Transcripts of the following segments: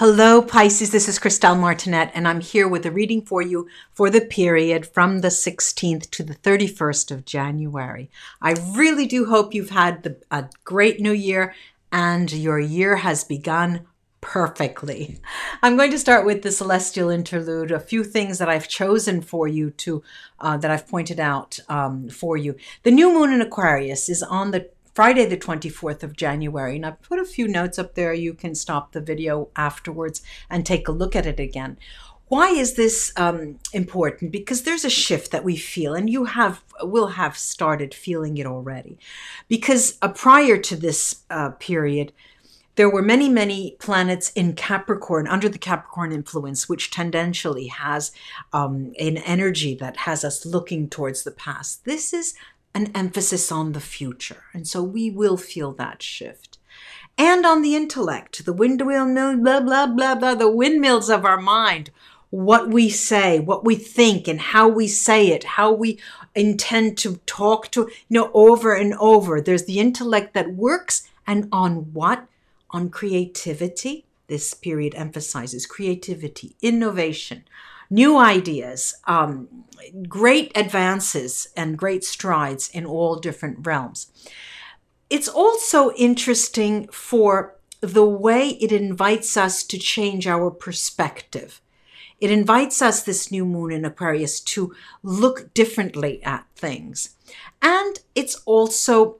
Hello, Pisces. This is Christelle Martinette, and I'm here with a reading for you for the period from the 16th to the 31st of January. I really do hope you've had a great new year and your year has begun perfectly. I'm going to start with the Celestial Interlude, a few things that I've chosen for you to, that I've pointed out for you. The new moon in Aquarius is on the Friday, the 24th of January, and I put a few notes up there. You can stop the video afterwards and take a look at it again. Why is this important? Because there's a shift that we feel, and you will have started feeling it already. Because prior to this period, there were many planets in Capricorn, under the Capricorn influence, which tendentially has an energy that has us looking towards the past. This is an emphasis on the future. And so we will feel that shift. And on the intellect, the windmill, blah, blah, blah, blah, the windmills of our mind, what we say, what we think, and how we say it, how we intend to talk to, over and over. There's the intellect that works, and on what? On creativity. This period emphasizes creativity, innovation, new ideas, great advances and great strides in all different realms. It's also interesting for the way it invites us to change our perspective. It invites us, this new moon in Aquarius, to look differently at things. And it's also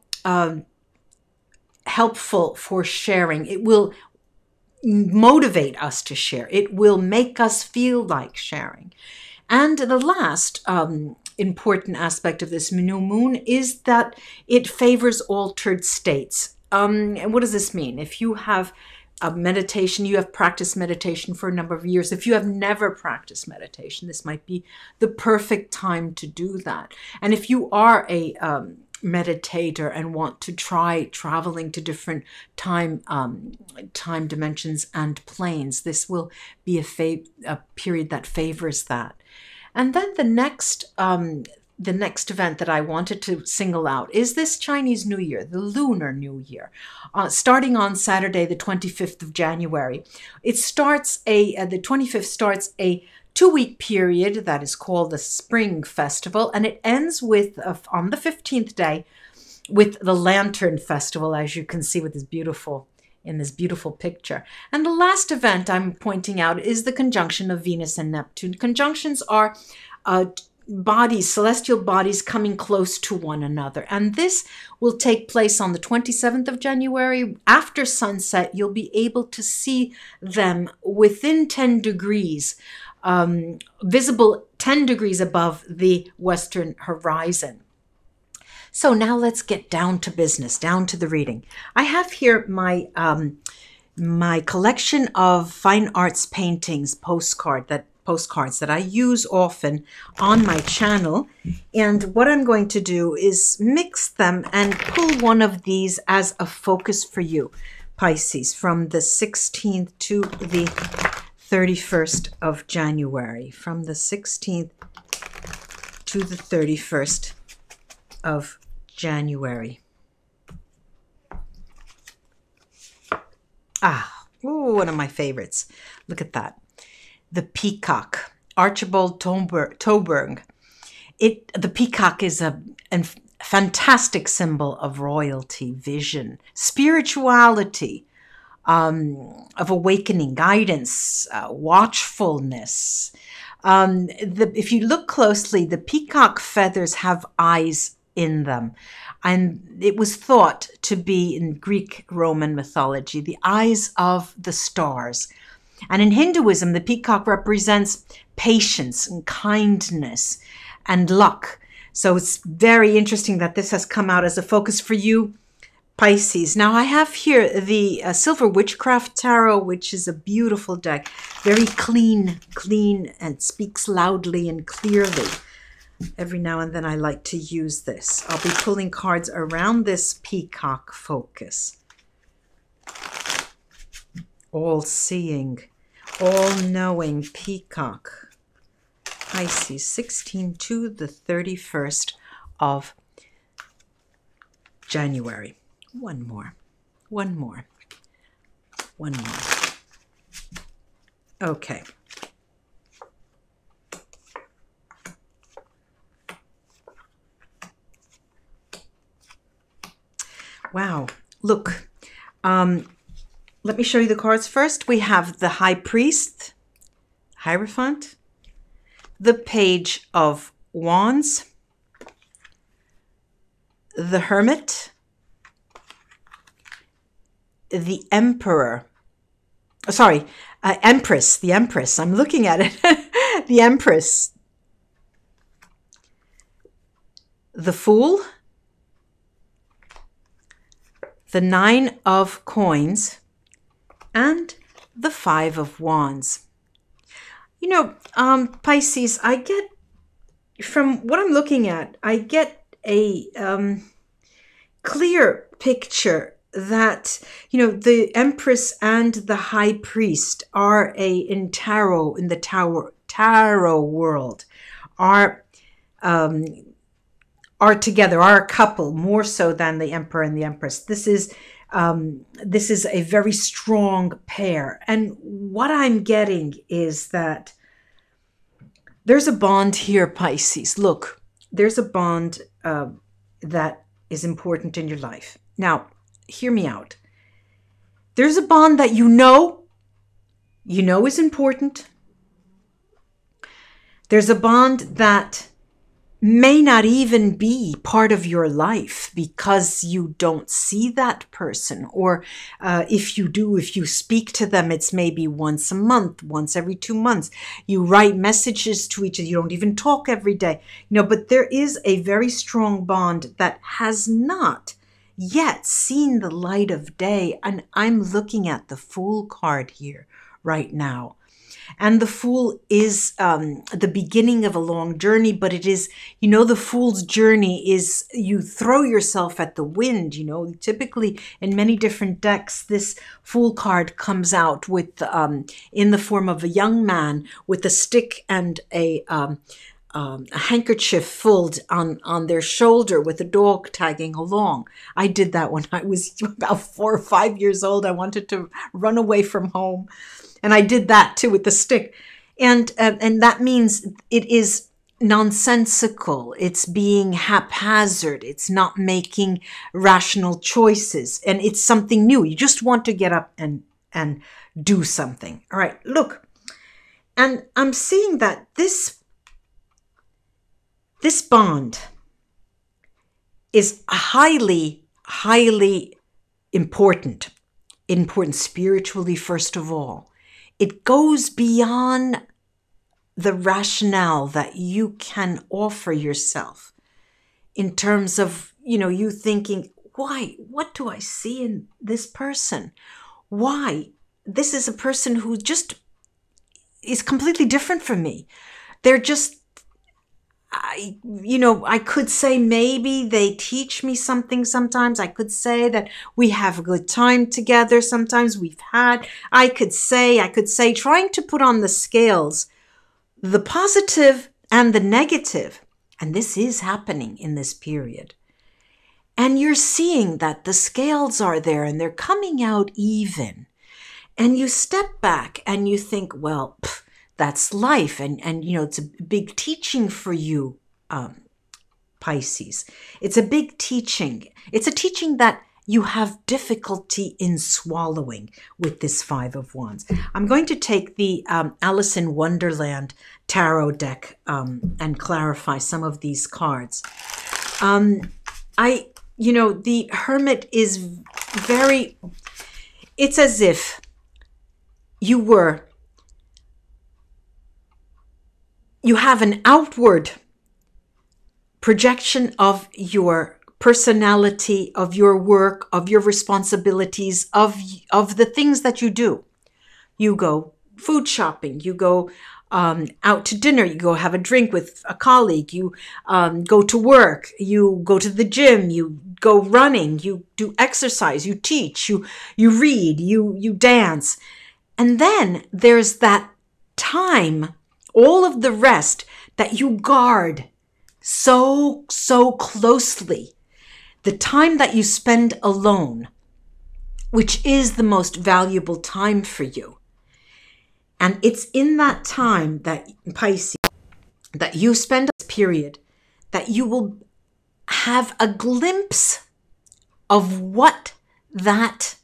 helpful for sharing. It will motivate us to share. It will make us feel like sharing. And the last important aspect of this new moon is that it favors altered states. And what does this mean? If you have a meditation, you have practiced meditation for a number of years. If you have never practiced meditation, this might be the perfect time to do that. And if you are a meditator and want to try traveling to different time dimensions and planes, this will be a period that favors that. And then the next event that I wanted to single out is this Chinese New Year, the Lunar New Year, starting on Saturday, the 25th of January. The 25th starts a 2-week period that is called the Spring Festival, and it ends with, on the 15th day, with the Lantern Festival, as you can see with this beautiful picture. And the last event I'm pointing out is the conjunction of Venus and Neptune. Conjunctions are bodies, celestial bodies coming close to one another. And this will take place on the 27th of January. After sunset, you'll be able to see them within 10 degrees, visible 10 degrees above the western horizon. So now let's get down to business, down to the reading. I have here my collection of fine arts paintings, postcards that I use often on my channel. And what I'm going to do is mix them and pull one of these as a focus for you, Pisces, from the 16th to the 31st of January. From the 16th to the 31st of January. One of my favorites. Look at that. The peacock, Archibald Toberg. The peacock is a fantastic symbol of royalty, vision, spirituality, of awakening, guidance, watchfulness. If you look closely, the peacock feathers have eyes in them. And it was thought to be, in Greek Roman mythology, the eyes of the stars. And in Hinduism, the peacock represents patience and kindness and luck. So it's very interesting that this has come out as a focus for you, Pisces. Now I have here the Silver Witchcraft Tarot, which is a beautiful deck. Very clean, and speaks loudly and clearly. Every now and then I like to use this. I'll be pulling cards around this peacock focus. All-seeing, all-knowing peacock. Pisces, 16 to the 31st of January. One more. Okay. Wow. Look, let me show you the cards first. We have the High Priest, Hierophant, the Page of Wands, the Hermit, the Emperor. Sorry, Empress, the Empress. I'm looking at it. The Empress. The Fool, the Nine of Coins, and the Five of Wands. You know, Pisces, I get, from what I'm looking at, I get a clear picture that, you know, the Empress and the High Priest are in the tarot world, are together, are a couple, more so than the Emperor and the Empress. This is a very strong pair. And what I'm getting is that there's a bond here, Pisces. Look, there's a bond that is important in your life. Now, hear me out. There's a bond that you know is important. There's a bond that may not even be part of your life because you don't see that person. Or if you do, if you speak to them, it's maybe once a month, once every 2 months. You write messages to each other. You don't even talk every day. You know, but there is a very strong bond that has not yet seen the light of day. And I'm looking at the Fool card here right now. And the Fool is the beginning of a long journey, but it is, you know, the Fool's journey is you throw yourself at the wind. You know, typically in many different decks, this Fool card comes out with in the form of a young man with a stick and a handkerchief folded on their shoulder with a dog tagging along. I did that when I was about 4 or 5 years old. I wanted to run away from home. And I did that too with the stick. And that means it is nonsensical. It's being haphazard. It's not making rational choices. And it's something new. You just want to get up and do something. All right, look. And I'm seeing that this bond is highly, highly important. Important spiritually, first of all. It goes beyond the rationale that you can offer yourself in terms of, you know, you thinking, why? What do I see in this person? Why? This is a person who just is completely different from me. They're just, I could say maybe they teach me something sometimes. I could say that we have a good time together. Sometimes I could say, trying to put on the scales, the positive and the negative. And this is happening in this period. And you're seeing that the scales are there and they're coming out even. And you step back and you think, well, that's life. And you know, it's a big teaching for you, Pisces. It's a big teaching. It's a teaching that you have difficulty in swallowing with this Five of Wands. I'm going to take the Alice in Wonderland tarot deck and clarify some of these cards. The Hermit is it's as if you have an outward projection of your personality, of your work, of your responsibilities, of the things that you do. You go food shopping, you go out to dinner, you go have a drink with a colleague, you go to work, you go to the gym, you go running, you do exercise, you teach, you read, you dance. And then there's that time, all of the rest that you guard so closely. The time that you spend alone, which is the most valuable time for you. And it's in that time that, Pisces, that you spend this period, that you will have a glimpse of what that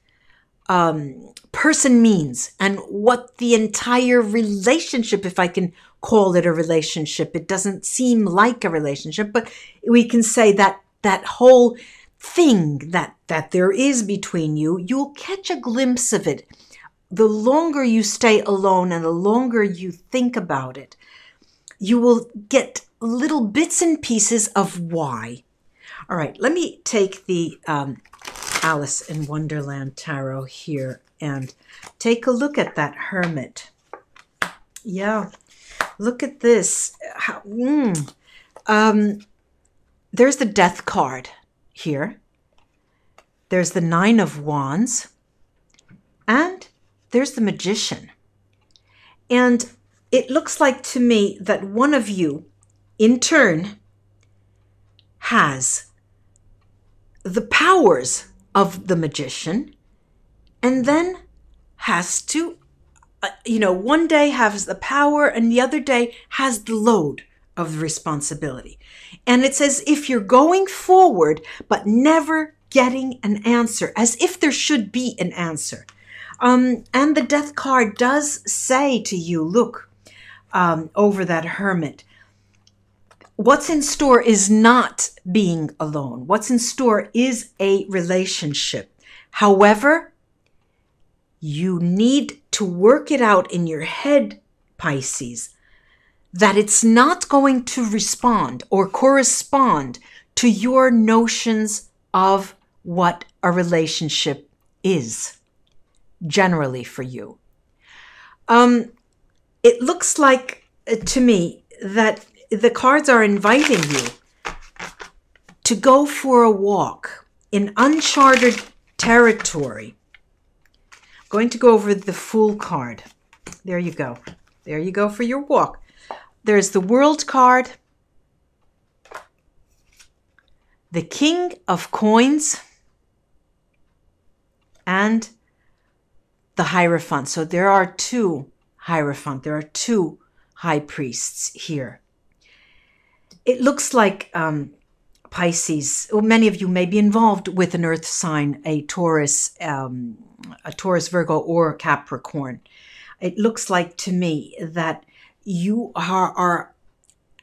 person means and what the entire relationship, if I can call it a relationship, it doesn't seem like a relationship, but we can say that that whole thing that there is between you, you'll catch a glimpse of it. The longer you stay alone and the longer you think about it, you will get little bits and pieces of why. All right, let me take the Alice in Wonderland Tarot here and take a look at that Hermit. Yeah, look at this. There's the Death card here. There's the Nine of Wands. And there's the Magician. And it looks like to me that one of you, in turn, has the powers of the Magician, and then has to, one day has the power and the other day has the load of the responsibility. And it's as if you're going forward, but never getting an answer, as if there should be an answer. And the Death card does say to you, look, over that Hermit, what's in store is not being alone. What's in store is a relationship. However, you need to work it out in your head, Pisces, that it's not going to respond or correspond to your notions of what a relationship is, generally for you. It looks like to me that the cards are inviting you to go for a walk in uncharted territory. I'm going to go over the Fool card. There you go. There you go for your walk. There's the World card, the King of Coins, and the Hierophant. So there are two Hierophant. There are two High Priests here. It looks like Pisces, well, many of you may be involved with an earth sign, a Taurus, Virgo, or Capricorn. It looks like to me that you are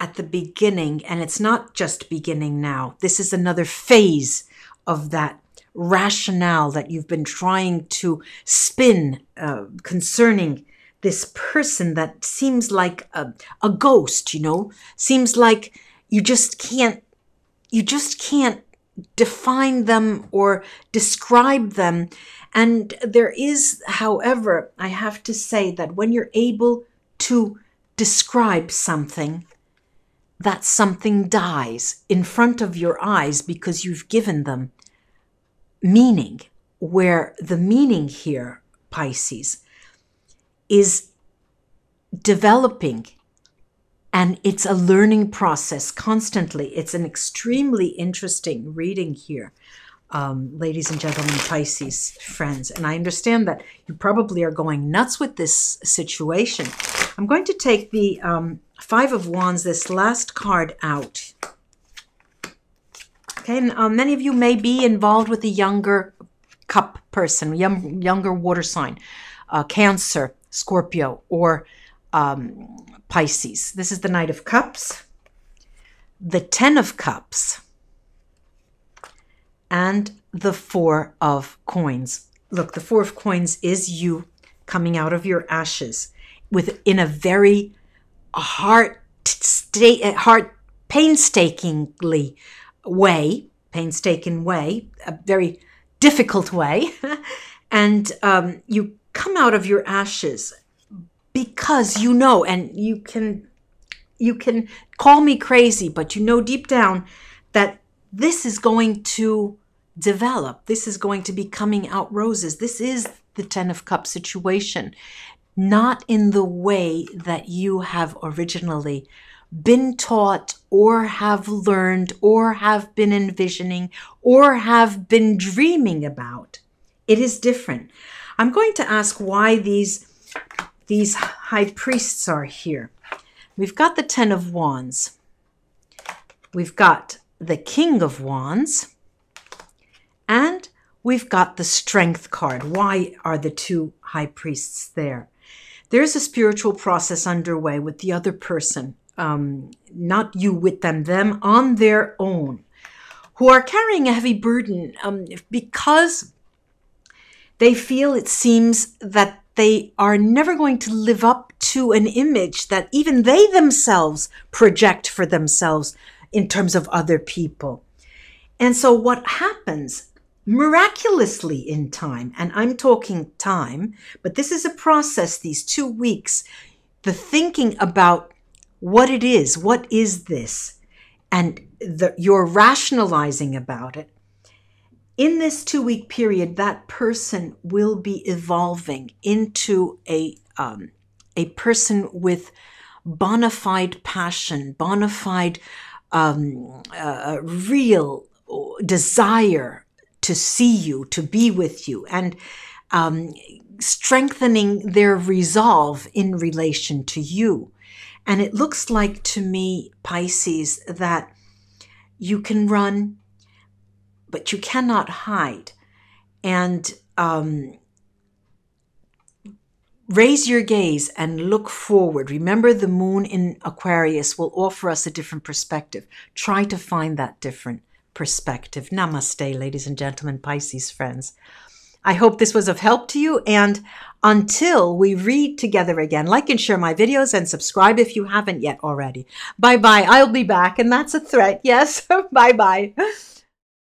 at the beginning, and it's not just beginning now. This is another phase of that rationale that you've been trying to spin concerning this person that seems like a ghost, seems like you just can't define them or describe them. And there is, however, I have to say that when you're able to describe something, that something dies in front of your eyes because you've given them meaning, where the meaning here, Pisces, is developing, and it's a learning process constantly. It's an extremely interesting reading here, ladies and gentlemen, Pisces friends. And I understand that you probably are going nuts with this situation. I'm going to take the Five of Wands, this last card, out. Okay, and many of you may be involved with a younger cup person, younger water sign, Cancer, Scorpio, or Pisces. This is the Knight of Cups, the Ten of Cups, and the Four of Coins. Look, the Four of Coins is you coming out of your ashes in a very painstaking way, a very difficult way. And you come out of your ashes because you know, and you can call me crazy, but you know deep down that this is going to develop. This is going to be coming out roses. This is the Ten of Cups situation, not in the way that you have originally been taught or have learned or have been envisioning or have been dreaming about. It is different. I'm going to ask why these these high priests are here. We've got the Ten of Wands. We've got the King of Wands. And we've got the Strength card. Why are the two high priests there? There's a spiritual process underway with the other person, not you with them on their own, who are carrying a heavy burden because they feel, it seems, that they are never going to live up to an image that even they themselves project for themselves in terms of other people. And so what happens miraculously in time, and I'm talking time, but this is a process, these 2 weeks, the thinking about what it is, what is this, and you're rationalizing about it. In this 2-week period, that person will be evolving into a person with bona fide passion, bona fide real desire to see you, to be with you, and strengthening their resolve in relation to you. And it looks like to me, Pisces, that you can run, but you cannot hide. And raise your gaze and look forward. Remember, the moon in Aquarius will offer us a different perspective. Try to find that different perspective. Namaste, ladies and gentlemen, Pisces friends. I hope this was of help to you. And until we read together again, like and share my videos and subscribe if you haven't yet already. Bye-bye. I'll be back. And that's a threat. Yes. Bye-bye.